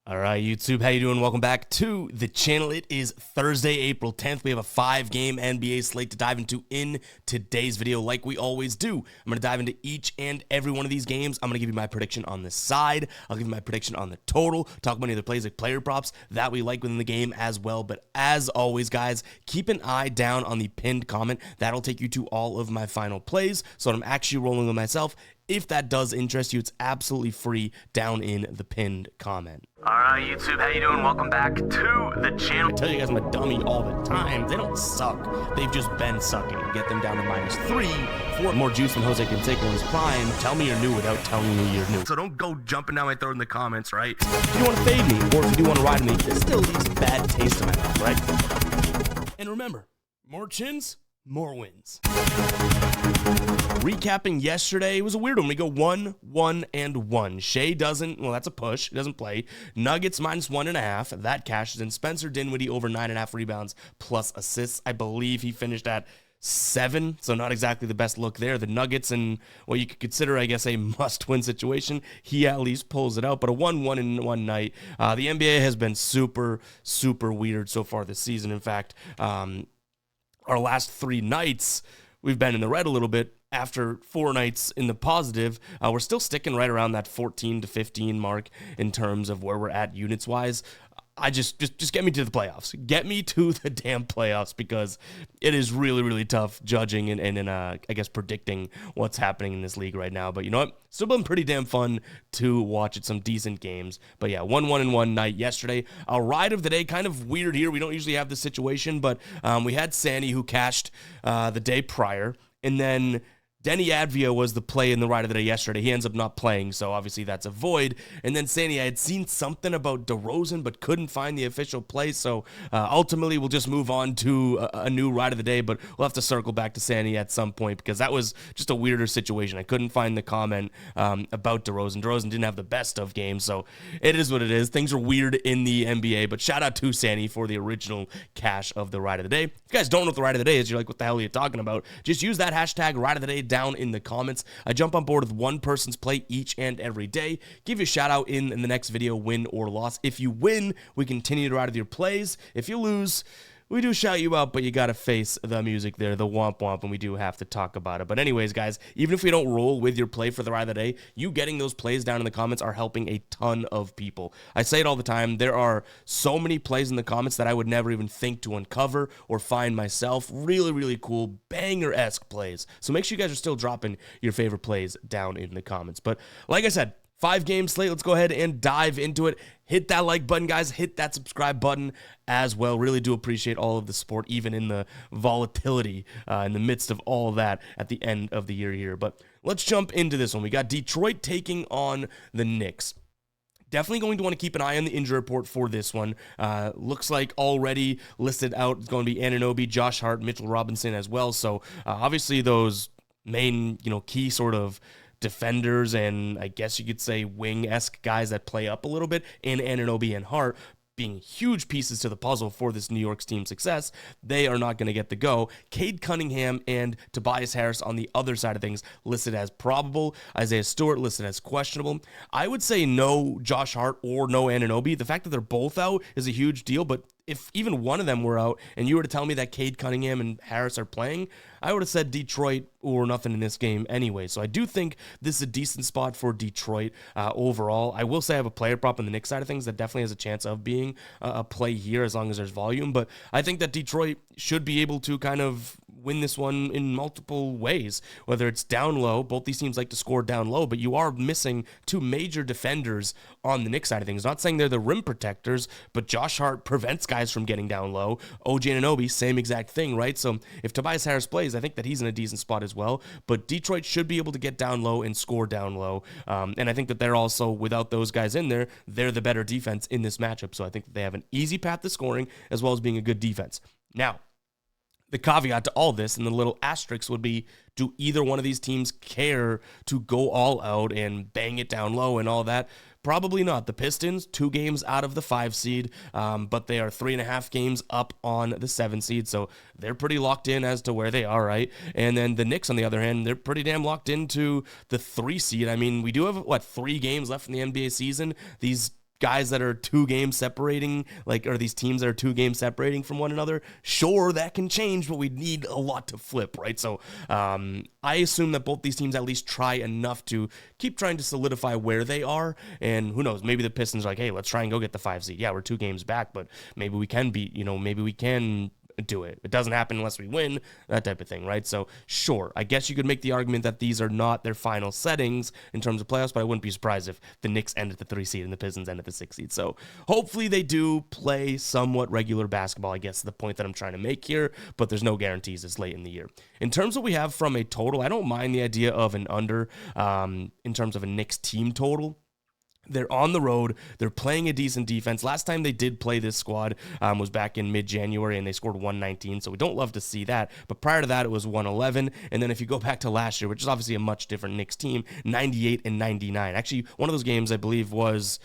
All right, YouTube, how you doing? Welcome back to the channel. It is Thursday, April 10th. We have a 5-game NBA slate to dive into in today's video like we always do. I'm going to dive into each and every one of these games. I'm going to give you my prediction on the side. I'll give you my prediction on the total. Talk about any other plays like player props that we like within the game as well. But as always, guys, keep an eye down on the pinned comment. That'll take you to all of my final plays. So I'm actually rolling with myself. If that does interest you, it's absolutely free down in the pinned comment. All right, YouTube, how you doing? Welcome back to the channel. I tell you guys I'm a dummy all the time. They don't suck. They've just been sucking. Get them down to -3 for more juice than Jose Canseco in his prime. Tell me you're new without telling me you're new. So don't go jumping down my throat in the comments, right? If you want to fade me, or if you do want to ride me, this still leaves a bad taste in my mouth, right? And remember, more chins, more wins. Recapping yesterday, it was a weird one. We go 1-1-1. Shea doesn't, well, that's a push. He doesn't play. Nuggets -1.5. That cashes in. Spencer Dinwiddie over 9.5 rebounds plus assists. I believe he finished at 7, so not exactly the best look there. The Nuggets and what you could consider, I guess, a must-win situation. He at least pulls it out, but a 1-1 night. The NBA has been super, super weird so far this season. In fact, our last 3 nights, we've been in the red a little bit. After 4 nights in the positive, we're still sticking right around that 14 to 15 mark in terms of where we're at units-wise. I just get me to the playoffs. Get me to the damn playoffs, because it is really, really tough judging and I guess predicting what's happening in this league right now. But you know what? Still been pretty damn fun to watch at some decent games. But yeah, 1-1 night yesterday. Our ride of the day, kind of weird here. We don't usually have this situation, but we had Sandy who cashed the day prior, and then Denny Advia was the play in the ride of the day yesterday. He ends up not playing, so obviously that's a void. And then Sandy, I had seen something about DeRozan, but couldn't find the official play, so ultimately we'll just move on to a new ride of the day, but we'll have to circle back to Sandy at some point, because that was just a weirder situation. I couldn't find the comment about DeRozan. DeRozan didn't have the best of games, so it is what it is. Things are weird in the NBA, but shout out to Sandy for the original cash of the ride of the day. If you guys don't know what the ride of the day is, you're like, what the hell are you talking about? Just use that hashtag ride of the day down in the comments. I jump on board with one person's play each and every day. Give you a shout out in the next video, win or loss. If you win, we continue to ride with your plays. If you lose, we do shout you out, but you gotta face the music there, the womp womp, and we do have to talk about it. But anyways, guys, even if we don't roll with your play for the ride of the day, you getting those plays down in the comments are helping a ton of people. I say it all the time. There are so many plays in the comments that I would never even think to uncover or find myself. Really, really cool, banger-esque plays. So make sure you guys are still dropping your favorite plays down in the comments. But like I said, 5-game slate. Let's go ahead and dive into it. Hit that like button, guys. Hit that subscribe button as well. Really do appreciate all of the support, even in the volatility in the midst of all of that at the end of the year here. But let's jump into this one. We got Detroit taking on the Knicks. Definitely going to want to keep an eye on the injury report for this one. Looks like already listed out is going to be Anunoby, Josh Hart, Mitchell Robinson as well. So obviously those main, key sort of defenders and I guess you could say wing-esque guys that play up a little bit in Anunoby and Hart being huge pieces to the puzzle for this New York's team success, they are not going to get the go. Cade Cunningham and Tobias Harris on the other side of things listed as probable. Isaiah Stewart listed as questionable. I would say no Josh Hart or no Anunoby. The fact that they're both out is a huge deal, but if even one of them were out and you were to tell me that Cade Cunningham and Harris are playing, I would have said Detroit or nothing in this game anyway. So I do think this is a decent spot for Detroit overall. I will say I have a player prop on the Knicks side of things that definitely has a chance of being a play here as long as there's volume. But I think that Detroit should be able to kind of win this one in multiple ways, whether it's down low. Both these teams like to score down low, but you are missing 2 major defenders on the Knicks side of things. Not saying they're the rim protectors, but Josh Hart prevents guys from getting down low. OG Anunoby, same exact thing, right? So if Tobias Harris plays, I think that he's in a decent spot as well, but Detroit should be able to get down low and score down low, and I think that they're also, without those guys in there, they're the better defense in this matchup, so I think that they have an easy path to scoring as well as being a good defense. Now, the caveat to all this and the little asterisk would be, do either one of these teams care to go all out and bang it down low and all that? Probably not. The Pistons, 2 games out of the 5 seed, but they are 3.5 games up on the 7 seed, so they're pretty locked in as to where they are, right? And then the Knicks, on the other hand, they're pretty damn locked into the 3 seed. I mean, we do have, 3 games left in the NBA season. These guys that are 2 games separating, like, or these teams that are 2 games separating from one another, sure, that can change, but we need a lot to flip, right? So I assume that both these teams at least try enough to keep trying to solidify where they are, and who knows, maybe the Pistons are like, hey, let's try and go get the 5 seed. Yeah, we're 2 games back, but maybe we can beat, maybe we can do it. It doesn't happen unless we win, that type of thing, right? So sure, I guess you could make the argument that these are not their final settings in terms of playoffs, but I wouldn't be surprised if the Knicks end at the 3 seed and the Pistons end at the 6 seed. So hopefully they do play somewhat regular basketball, I guess is the point that I'm trying to make here, but there's no guarantees this late in the year. In terms of what we have from a total, I don't mind the idea of an under in terms of a Knicks team total. They're on the road. They're playing a decent defense. Last time they did play this squad was back in mid-January, and they scored 119, so we don't love to see that. But prior to that, it was 111. And then if you go back to last year, which is obviously a much different Knicks team, 98 and 99. Actually, one of those games, I believe, was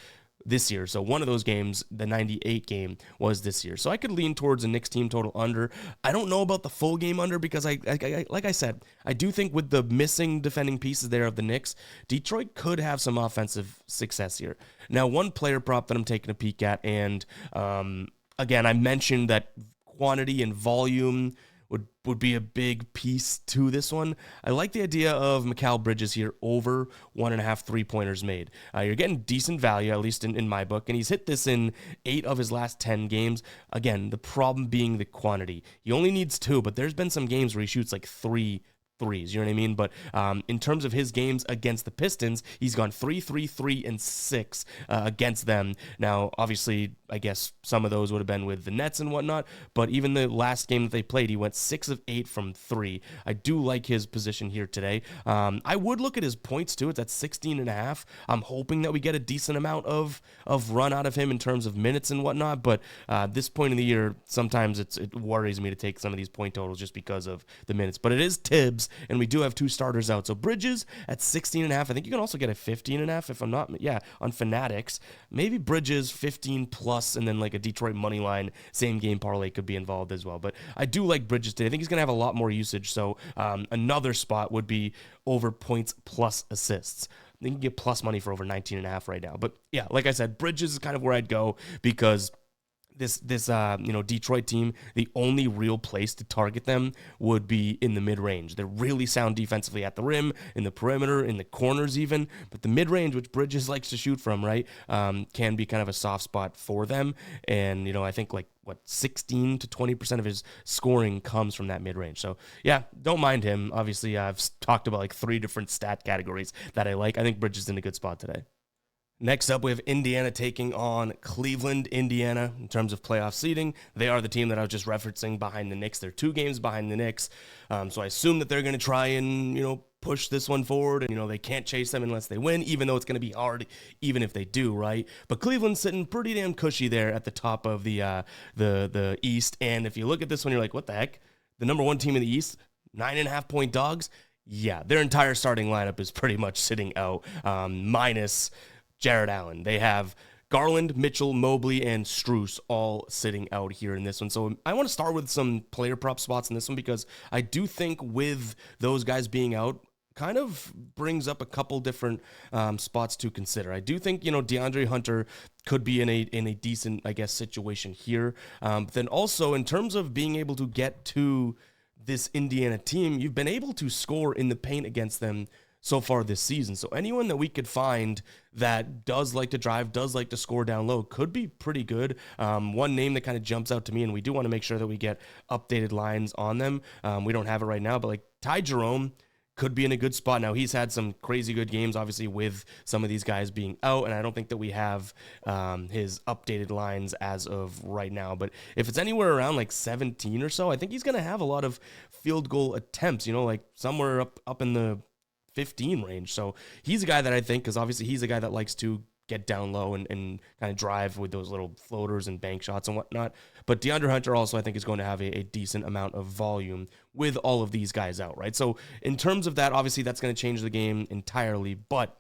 this year. So one of those games, the 98 game, was this year. So I could lean towards a Knicks team total under. I don't know about the full game under because I like I said, I do think with the missing defending pieces there of the Knicks, Detroit could have some offensive success here. Now, one player prop that I'm taking a peek at, and again, I mentioned that quantity and volume would be a big piece to this one. I like the idea of Mikal Bridges here over 1.5 3-pointers made. You're getting decent value, at least in my book, and he's hit this in 8 of his last 10 games. Again, the problem being the quantity. He only needs 2, but there's been some games where he shoots like 3 threes, you know what I mean? But in terms of his games against the Pistons, he's gone 3, 3, 3, and 6 against them. Now, obviously, I guess some of those would have been with the Nets and whatnot, but even the last game that they played, he went 6 of 8 from 3. I do like his position here today. I would look at his points too. It's at 16.5. I'm hoping that we get a decent amount of run out of him in terms of minutes and whatnot, but this point in the year, sometimes it worries me to take some of these point totals just because of the minutes. But it is Tibbs, and we do have 2 starters out. So Bridges at 16.5. I think you can also get a 15.5 if I'm not, on Fanatics. Maybe Bridges 15 plus, and then like a Detroit money line, same game parlay could be involved as well. But I do like Bridges today. I think he's going to have a lot more usage. So another spot would be over points plus assists. You can get plus money for over 19.5 right now. But yeah, like I said, Bridges is kind of where I'd go because this Detroit team, the only real place to target them would be in the mid-range. They're really sound defensively at the rim, in the perimeter, in the corners even, but the mid-range, which Bridges likes to shoot from, right, can be kind of a soft spot for them. And, I think 16 to 20% of his scoring comes from that mid-range. So yeah, don't mind him. Obviously, I've talked about 3 different stat categories that I like. I think Bridges is in a good spot today. Next up, we have Indiana taking on Cleveland. Indiana, in terms of playoff seeding, they are the team that I was just referencing behind the Knicks. They're 2 games behind the Knicks. So I assume that they're going to try and, push this one forward. And, they can't chase them unless they win, even though it's going to be hard, even if they do, right? But Cleveland's sitting pretty damn cushy there at the top of the East. And if you look at this one, you're like, what the heck? The number 1 team in the East, 9.5-point dogs? Yeah, their entire starting lineup is pretty much sitting out, minus Jared Allen. They have Garland, Mitchell, Mobley, and Strus all sitting out here in this one. So I want to start with some player prop spots in this one because I do think with those guys being out, kind of brings up a couple different spots to consider. I do think, DeAndre Hunter could be in a decent, I guess, situation here. But then also in terms of being able to get to this Indiana team, you've been able to score in the paint against them so far this season. So anyone that we could find that does like to drive, does like to score down low, could be pretty good. One name that kind of jumps out to me, and we do want to make sure that we get updated lines on them. We don't have it right now, but Ty Jerome could be in a good spot. Now, he's had some crazy good games, obviously, with some of these guys being out, and I don't think that we have his updated lines as of right now. But if it's anywhere around 17 or so, I think he's going to have a lot of field goal attempts, somewhere up in the 15 range. So he's a guy that I think, because obviously he's a guy that likes to get down low and kind of drive with those little floaters and bank shots and whatnot. But DeAndre Hunter also, I think, is going to have a decent amount of volume with all of these guys out, right? So in terms of that, obviously that's going to change the game entirely. But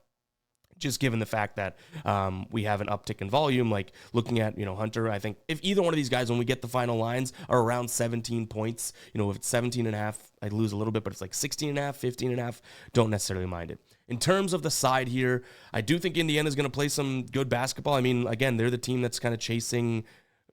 just given the fact that we have an uptick in volume. Like looking at, Hunter, I think if either one of these guys, when we get the final lines, are around 17 points, if it's 17 and a half, I'd lose a little bit, but it's like 16 and a half, 15 and a half, don't necessarily mind it. In terms of the side here, I do think Indiana's going to play some good basketball. I mean, again, they're the team that's kind of chasing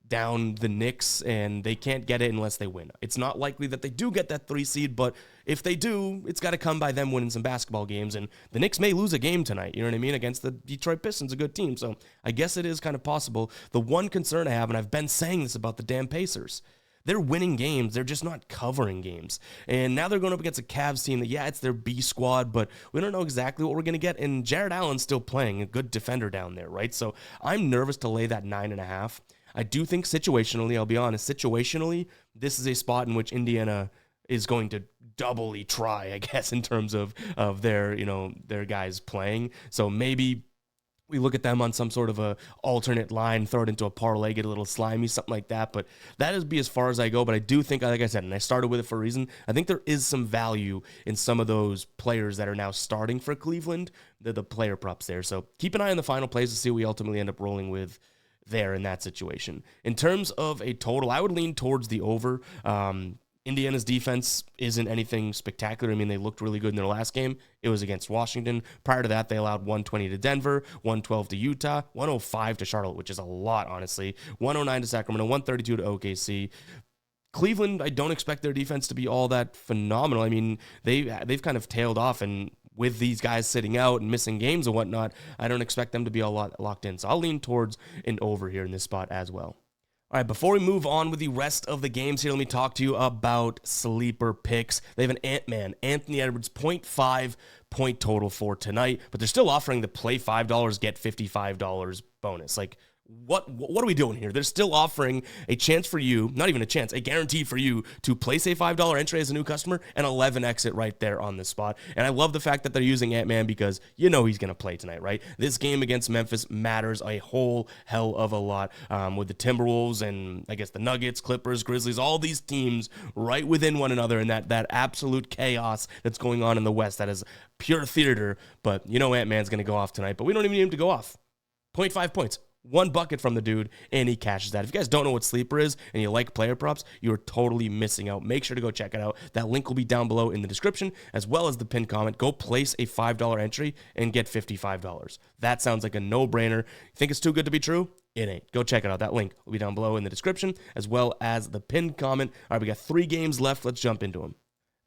down the Knicks, and they can't get it unless they win. It's not likely that they do get that 3 seed, but if they do, it's got to come by them winning some basketball games, and the Knicks may lose a game tonight, you know what I mean, against the Detroit Pistons, a good team, so I guess it is kind of possible. The one concern I have, and I've been saying this about the damn Pacers, they're winning games. They're just not covering games. And now they're going up against a Cavs team that, yeah, it's their B squad, but we don't know exactly what we're going to get. And Jared Allen's still playing, a good defender down there, right? So I'm nervous to lay that 9.5. I do think situationally, I'll be honest, situationally, this is a spot in which Indiana is going to doubly try, I guess, in terms of their, their guys playing. So maybe we look at them on some sort of a alternate line, throw it into a parlay, get a little slimy, something like that. But that is be as far as I go. But I do think, like I said, and I started with it for a reason, I think there is some value in some of those players that are now starting for Cleveland, the player props there. So keep an eye on the final plays to see what we ultimately end up rolling with there in that situation. In terms of a total, I would lean towards the over. Indiana's defense isn't anything spectacular. I mean, they looked really good in their last game. It was against Washington. Prior to that, they allowed 120 to Denver, 112 to Utah, 105 to Charlotte, which is a lot, honestly, 109 to Sacramento, 132 to OKC. Cleveland, I don't expect their defense to be all that phenomenal. I mean, they've kind of tailed off, and with these guys sitting out and missing games and whatnot, I don't expect them to be all locked in. So I'll lean towards an over here in this spot as well. All right, before we move on with the rest of the games here, let me talk to you about sleeper picks. They have an Ant-Man, Anthony Edwards, 0.5 point total for tonight, but they're still offering the play $5, get $55 bonus. Like, what are we doing here? They're still offering a chance for you, not even a chance, a guarantee for you to place a $5 entry as a new customer and 11 exit right there on the spot. And I love the fact that they're using Ant-Man because he's going to play tonight, right? This game against Memphis matters a whole hell of a lot with the Timberwolves and I guess the Nuggets, Clippers, Grizzlies, all these teams right within one another and that absolute chaos that's going on in the West. That is pure theater, but Ant-Man's going to go off tonight, but we don't even need him to go off. 0.5 points. 1 bucket from the dude, and he cashes that. If you guys don't know what sleeper is and you like player props, you're totally missing out. Make sure to go check it out. That link will be down below in the description, as well as the pinned comment. Go place a $5 entry and get $55. That sounds like a no-brainer. Think it's too good to be true? It ain't. Go check it out. That link will be down below in the description, as well as the pinned comment. All right, we got 3 games left. Let's jump into them.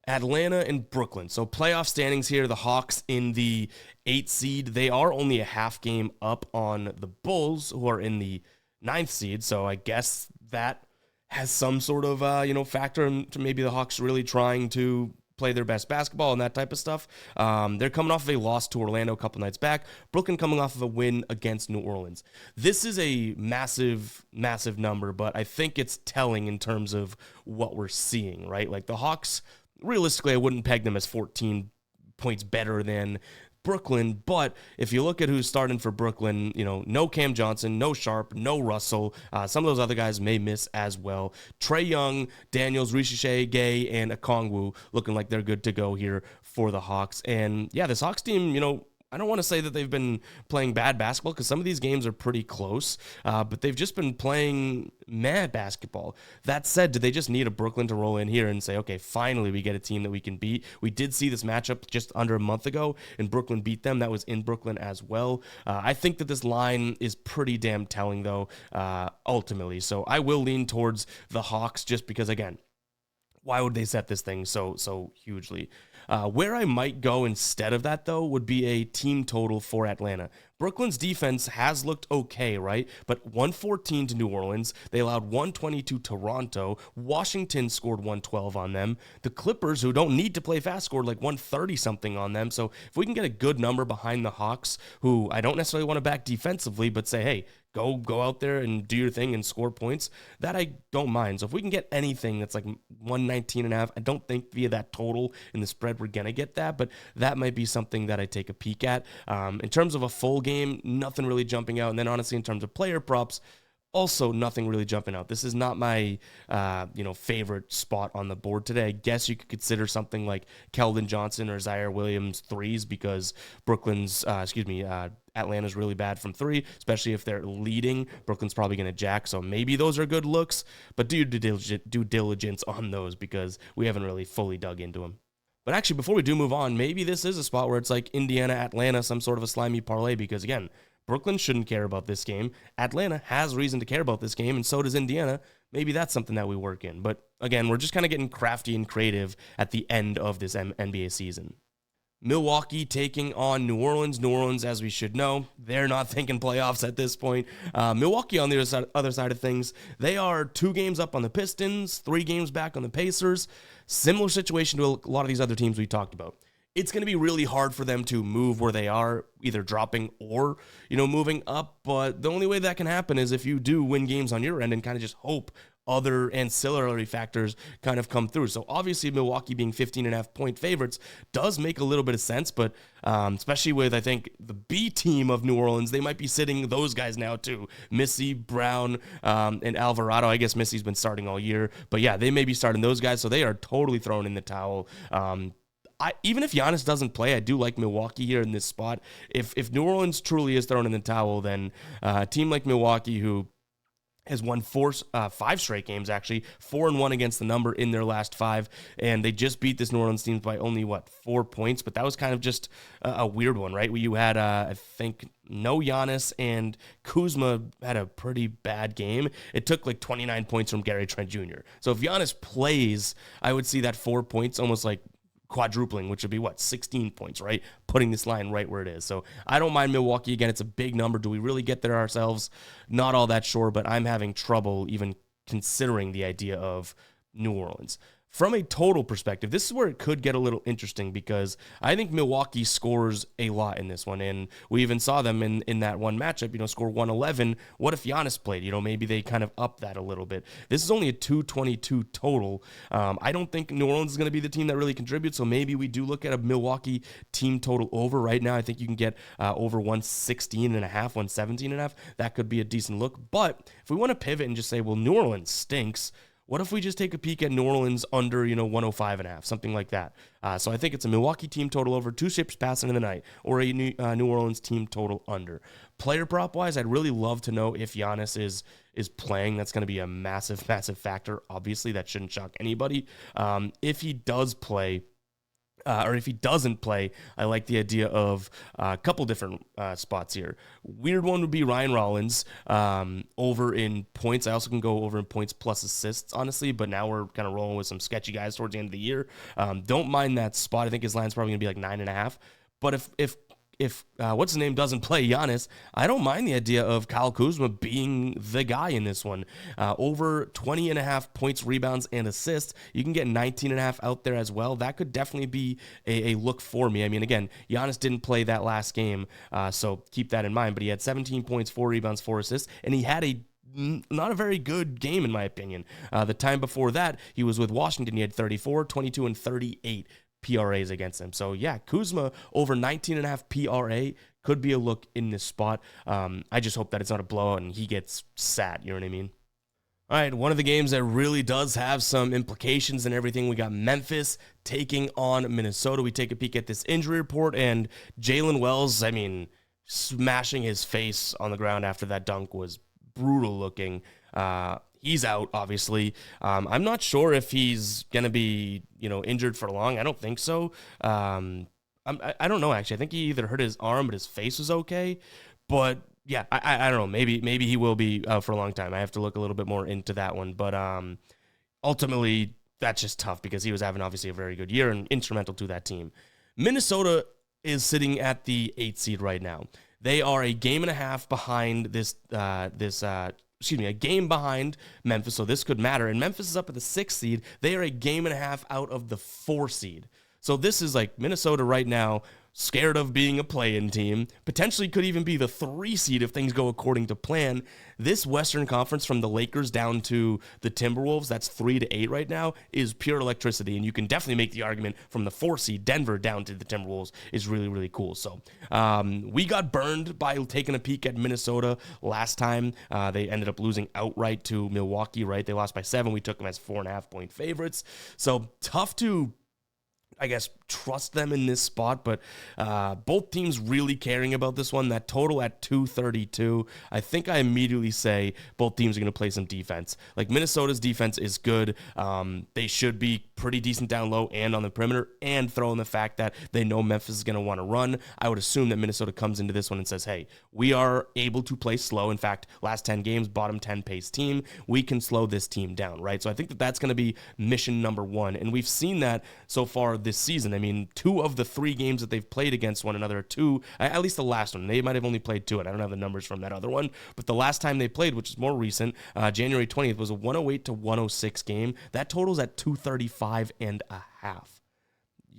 Atlanta and Brooklyn. So playoff standings here, the Hawks in the 8th seed. They are only a half game up on the Bulls, who are in the 9th seed. So I guess that has some sort of, factor into maybe the Hawks really trying to play their best basketball and that type of stuff. They're coming off of a loss to Orlando a couple nights back. Brooklyn coming off of a win against New Orleans. This is a massive, massive number, but I think it's telling in terms of what we're seeing, right? Like the Hawks, realistically, I wouldn't peg them as 14 points better than Brooklyn, but if you look at who's starting for Brooklyn, no Cam Johnson, no Sharp, no Russell. Some of those other guys may miss as well. Trae Young, Daniels, Richiche, Gay, and Okongwu looking like they're good to go here for the Hawks. And yeah, this Hawks team, I don't want to say that they've been playing bad basketball because some of these games are pretty close, but they've just been playing mad basketball. That said, do they just need a Brooklyn to roll in here and say, okay, finally we get a team that we can beat? We did see this matchup just under a month ago, and Brooklyn beat them. That was in Brooklyn as well. I think that this line is pretty damn telling, though, ultimately. So I will lean towards the Hawks just because, again, why would they set this thing so hugely? Where I might go instead of that, though, would be a team total for Atlanta. Brooklyn's defense has looked okay, right? But 114 to New Orleans. They allowed 120 to Toronto. Washington scored 112 on them. The Clippers, who don't need to play fast, scored like 130-something on them. So if we can get a good number behind the Hawks, who I don't necessarily want to back defensively, but say, hey, go out there and do your thing and score points, that I don't mind. So if we can get anything that's like 119.5, I don't think via that total in the spread we're going to get that, but that might be something that I take a peek at. In terms of a full game, nothing really jumping out. And then honestly, in terms of player props, Also, nothing really jumping out. This is not my, favorite spot on the board today. I guess you could consider something like Keldon Johnson or Zaire Williams threes because Atlanta's really bad from three, especially if they're leading. Brooklyn's probably going to jack, so maybe those are good looks, but do due diligence on those because we haven't really fully dug into them. But actually, before we do move on, maybe this is a spot where it's like Indiana, Atlanta, some sort of a slimy parlay because, again, Brooklyn shouldn't care about this game. Atlanta has reason to care about this game, and so does Indiana. Maybe that's something that we work in. But again, we're just kind of getting crafty and creative at the end of this NBA season. Milwaukee taking on New Orleans. New Orleans, as we should know, they're not thinking playoffs at this point. Milwaukee, on the other side of things, they are 2 games up on the Pistons, 3 games back on the Pacers. Similar situation to a lot of these other teams we talked about. It's going to be really hard for them to move where they are, either dropping or, moving up. But the only way that can happen is if you do win games on your end and kind of just hope other ancillary factors kind of come through. So obviously Milwaukee being 15.5-point favorites does make a little bit of sense, but especially with, I think, the B team of New Orleans, they might be sitting those guys now too. Missy, Brown, and Alvarado. I guess Missy's been starting all year, but yeah, they may be starting those guys, so they are totally thrown in the towel. Even if Giannis doesn't play, I do like Milwaukee here in this spot. If New Orleans truly is thrown in the towel, then a team like Milwaukee, who has won 5 straight games, actually 4-1 against the number in their last 5, and they just beat this New Orleans team by only 4 points. But that was kind of just a weird one, right? Where you had I think no Giannis, and Kuzma had a pretty bad game. It took 29 points from Gary Trent Jr. So if Giannis plays, I would see that 4 points almost quadrupling, which would be 16 points, right? Putting this line right where it is. So I don't mind Milwaukee. Again, it's a big number. Do we really get there ourselves? Not all that sure, but I'm having trouble even considering the idea of New Orleans. From a total perspective, this is where it could get a little interesting because I think Milwaukee scores a lot in this one, and we even saw them in that one matchup, score 111. What if Giannis played? Maybe they kind of up that a little bit. This is only a 222 total. I don't think New Orleans is going to be the team that really contributes, so maybe we do look at a Milwaukee team total over. Right now, I think you can get over 116.5, 117.5. That could be a decent look, but if we want to pivot and just say, well, New Orleans stinks, what if we just take a peek at New Orleans under, 105.5, something like that? So I think it's a Milwaukee team total over, 2 ships passing in the night, or a New Orleans team total under. Player prop wise, I'd really love to know if Giannis is playing. That's going to be a massive, massive factor. Obviously, that shouldn't shock anybody. If he does play, or if he doesn't play, I like the idea of a couple different spots here. Weird one would be Ryan Rollins over in points. I also can go over in points plus assists, honestly, but now we're kind of rolling with some sketchy guys towards the end of the year. Don't mind that spot. I think his line's probably going to be 9.5. But if what's his name doesn't play, Giannis, I don't mind the idea of Kyle Kuzma being the guy in this one. Over 20.5 points, rebounds, and assists. You can get 19.5 out there as well. That could definitely be a look for me. I mean, again, Giannis didn't play that last game, so keep that in mind. But he had 17 points, 4 rebounds, 4 assists, and he had not a very good game, in my opinion. The time before that, he was with Washington. He had 34, 22, and 38 PRAs against him. So yeah, Kuzma over 19.5 PRA could be a look in this spot. I just hope that it's not a blowout and he gets sat, you know what I mean? All right, one of the games that really does have some implications and everything, we got Memphis taking on Minnesota. We take a peek at this injury report, and Jalen Wells, smashing his face on the ground after that dunk was brutal looking. He's out, obviously. I'm not sure if he's going to be, injured for long. I don't think so. I don't know, actually. I think he either hurt his arm, but his face was okay. But, yeah, I don't know. Maybe he will be out for a long time. I have to look a little bit more into that one. But ultimately, that's just tough because he was having, obviously, a very good year and instrumental to that team. Minnesota is sitting at the 8th seed right now. They are a game and a half behind a game behind Memphis, so this could matter. And Memphis is up at the 6th seed. They are a game and a half out of the 4 seed. So this is Minnesota right now scared of being a play-in team, potentially could even be the 3 seed if things go according to plan. This Western Conference from the Lakers down to the Timberwolves, that's 3 to 8 right now, is pure electricity, and you can definitely make the argument from the 4 seed Denver down to the Timberwolves is really, really cool. So we got burned by taking a peek at Minnesota last time. They ended up losing outright to Milwaukee, right? They lost by 7. We took them as 4.5-point favorites. So tough to, I guess, trust them in this spot, but both teams really caring about this one. That total at 232, I think I immediately say both teams are going to play some defense. Like, Minnesota's defense is good. They should be pretty decent down low and on the perimeter, and throw in the fact that they know Memphis is going to want to run. I would assume that Minnesota comes into this one and says, hey, we are able to play slow. In fact, last 10 games, bottom 10 pace team. We can slow this team down, right? So I think that that's going to be mission number 1, and we've seen that so far this season. I mean, 2 of the 3 games that they've played against one another, at least the last one, they might have only played 2, and I don't have the numbers from that other one, but the last time they played, which is more recent, January 20th, was a 108 to 106 game. That total's at 235.5.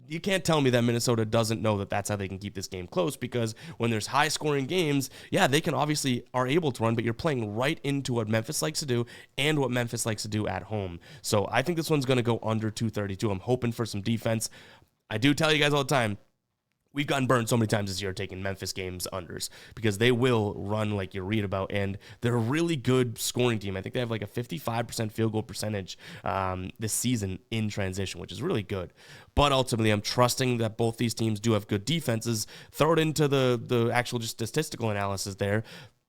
You can't tell me that Minnesota doesn't know that that's how they can keep this game close, because when there's high scoring games, yeah, they can obviously are able to run, but you're playing right into what Memphis likes to do and what Memphis likes to do at home. So I think this one's going to go under 232. I'm hoping for some defense. I do tell you guys all the time, we've gotten burned so many times this year taking Memphis games unders, because they will run like you read about, and they're a really good scoring team. I think they have like a 55% field goal percentage this season in transition, which is really good. But ultimately, I'm trusting that both these teams do have good defenses. Throw it into the actual just statistical analysis there.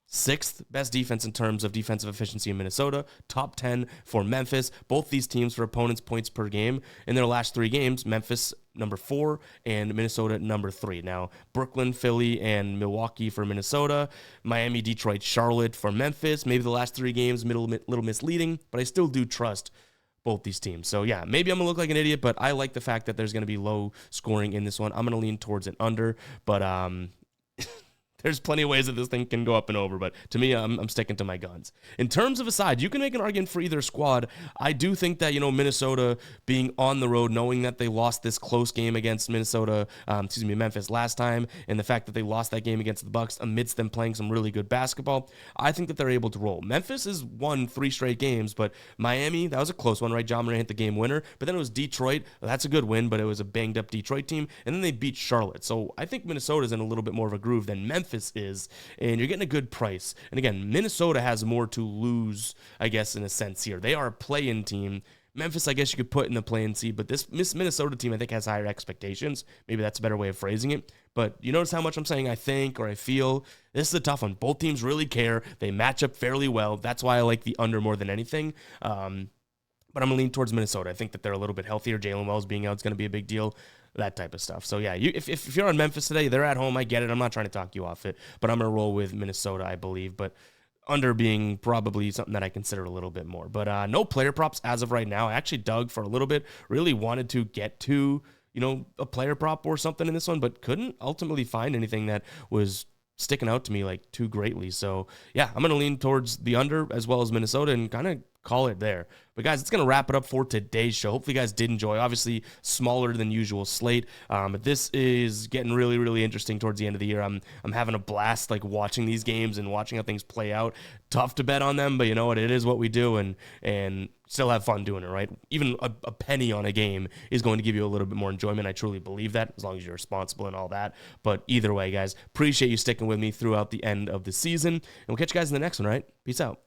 6th best defense in terms of defensive efficiency in Minnesota, top 10 for Memphis. Both these teams for opponents' points per game in their last 3 games, Memphis number 4 and Minnesota number 3. Now, Brooklyn, Philly, and Milwaukee for Minnesota, Miami, Detroit, Charlotte for Memphis. Maybe the last 3 games, little misleading, but I still do trust both these teams. So yeah, maybe I'm gonna look like an idiot, but I like the fact that there's gonna be low scoring in this one. I'm gonna lean towards an under, but there's plenty of ways that this thing can go up and over, but to me, I'm sticking to my guns. In terms of a side, you can make an argument for either squad. I do think that, Minnesota being on the road, knowing that they lost this close game against Memphis last time, and the fact that they lost that game against the Bucks amidst them playing some really good basketball, I think that they're able to roll. Memphis has won 3 straight games, but Miami, that was a close one, right? John Moran hit the game winner, but then it was Detroit. That's a good win, but it was a banged up Detroit team, and then they beat Charlotte. So I think Minnesota's in a little bit more of a groove than Memphis is, and you're getting a good price. And again, Minnesota has more to lose, I guess, in a sense here. They are a play-in team. Memphis, I guess you could put in the play-in seed, but this Minnesota team, I think, has higher expectations. Maybe that's a better way of phrasing it. But you notice how much I'm saying I think or I feel? This is a tough one. Both teams really care. They match up fairly well. That's why I like the under more than anything. But I'm going to lean towards Minnesota. I think that they're a little bit healthier. Jalen Wells being out is going to be a big deal. That type of stuff. So yeah, if you're on Memphis today, they're at home. I get it. I'm not trying to talk you off it, but I'm going to roll with Minnesota, I believe. But under being probably something that I consider a little bit more. But no player props as of right now. I actually dug for a little bit, really wanted to get to, a player prop or something in this one, but couldn't ultimately find anything that was sticking out to me like too greatly. So yeah, I'm going to lean towards the under as well as Minnesota and kind of call it there. But guys, it's going to wrap it up for today's show. Hopefully you guys did enjoy. Obviously, smaller than usual slate. But this is getting really, really interesting towards the end of the year. I'm having a blast like watching these games and watching how things play out. Tough to bet on them, but you know what? It is what we do, and still have fun doing it, right? Even a penny on a game is going to give you a little bit more enjoyment. I truly believe that, as long as you're responsible and all that. But either way, guys, appreciate you sticking with me throughout the end of the season. And we'll catch you guys in the next one, right? Peace out.